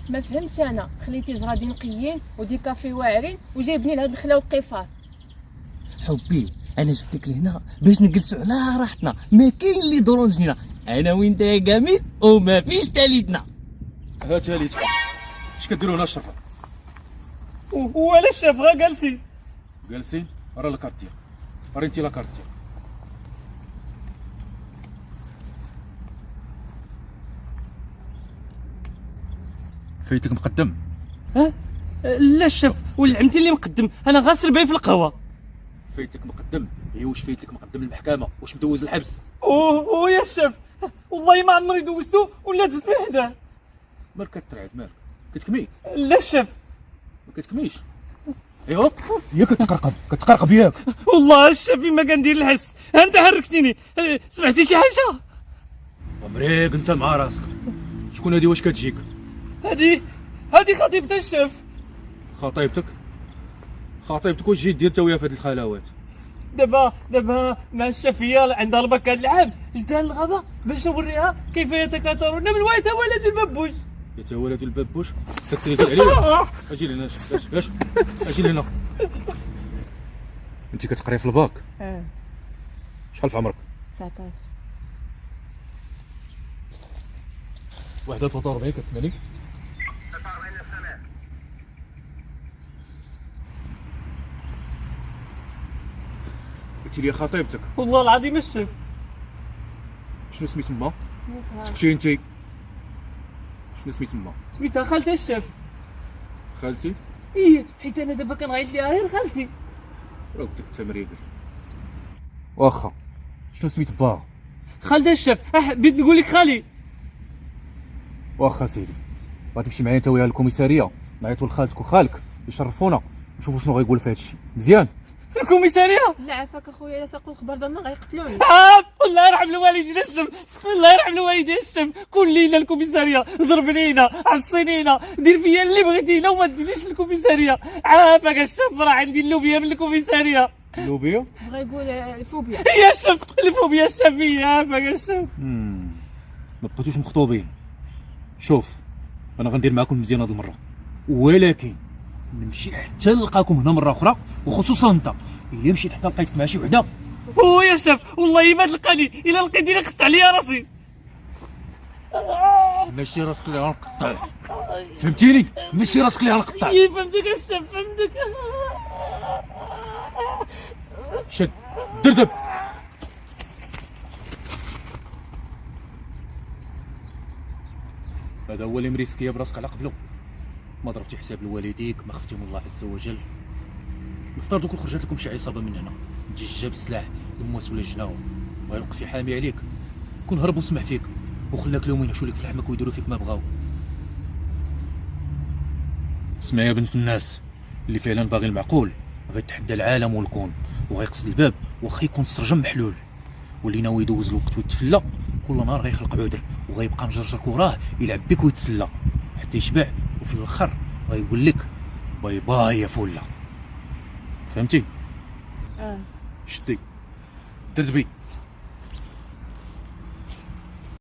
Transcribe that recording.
ما فهمتش انا، خليتي جرادي نقيين ودي كافي واعرين وجايبني لهاد الخلا والقفار. حبي انا جبتك لهنا باش نجلسوا على راحتنا، ما كاين اللي يضرونجنا، انا وانت يا جميل وما فيش تالتنا. ها تالت اش كديروا هنا الشرفه؟ وعلاش شافها جالسين؟ جالسين راه لاكارت ديالك، راه انت لاكارت ديالك. فايتك مقدم. ها لا الشاف والعمتي اللي مقدم، انا غاسر باين في القهوه. فايتك مقدم هي واش فايتك مقدم المحكمه، واش مدوز الحبس؟ اوه يا الشاف والله ما عمري دوزتو ولا دزت من حداه. مالك كترعد مالك كتكمي؟ لا الشاف ما كتكميش. ايوا هي كتقرقب ياك. والله الشاف ما كندير الحس، انت حركتيني. سمعتي شي حاجه؟ مريق انت مع راسك. شكون هادي واش كتجيك؟ هادي خطيبتي الشاف. خطيبتك واش جيت دير تا ويا في هاد الخلاوات؟ دابا مع الشافيه عندها الباك هاد العام، جبتها للغابه باش نوريها كيف يتكاثرون من ولد الببوش. يا ولد الببوش كتريد عليا. اجي لهنا اجي لهنا. انت كتقري في الباك؟ شحال في عمرك؟ 19. وحده 43 كتسمعني؟ قلت لي خطيبتك. والله العظيم الشاف. شنو سميت تما؟ سكتي انت. شنو سميت تما؟ سميتها خالتي الشاف. خالتي؟ ايه حيت انا دابا كنعيط ليها غير خالتي. راه قلت لك التمريض. واخا شنو سميت با؟ خالتي الشاف. بغيت نقول لك خالي. واخا سيدي غادي تمشي معايا انت ويا الكوميساريه، نعيطوا لخالتك وخالك يشرفونا نشوفوا شنو غايقول في هذا الشيء. مزيان؟ الكوميساريه؟ لا عافاك اخويا، الا ساقوا الخبر دابا غيقتلوني. الله يرحم الوالدين الشم، الله يرحم الوالدين الشم، كل ليله الكوميساريه ضربنينا عصينينا دير فيا اللي بغيتينا وما ديريش الكوميساريه. عافاك الشم، راه عندي اللوبيا من الكوميساريه. اللوبيا؟ بغا يقول الفوبيا. يا الشم الفوبيا الشافيه. عافاك الشم. ما بقيتوش مخطوبين. شوف انا غندير معكم مزيان هاد المره، ولكن نمشي حتى نلقاكم هنا مره اخرى، وخصوصا انت الا مشيت حتى لقيتك مع شي وحده. يا شاف والله ما تلقاني، الا لقيتيني قطع ليا راسي. ماشي راسك اللي غنقطع، فهمتيني؟ ماشي راسك اللي غنقطع. فهمتك الشاف فهمتك. شد دردب. هذا هو اللي مريسكيه براسك على قبله. ما ضربتي حساب لوالديك، ما خفتي من الله عز وجل. نفترضوا كون خرجت لكم شي عصابه من هنا دجاجه بالسلاح المواس ولا جناو ويلقى في حامي عليك، كون هرب وسمع فيك وخلاك لهم ينهشوا لك في لحمك ويديروا فيك ما بغاو. اسمع يا بنت الناس، اللي فعلا باغي المعقول غيتحدى العالم والكون وغيقصد الباب واخا يكون السرجم محلول، واللي ناوي يدوز الوقت ويتفلى كل نهار غيخلق بعذر وغيبقى مجرجرك وراه يلعب بك ويتسلى حتى يشبع، وفي الاخر غيقول لك باي باي يا فله. فهمتي؟ شدي دردبي.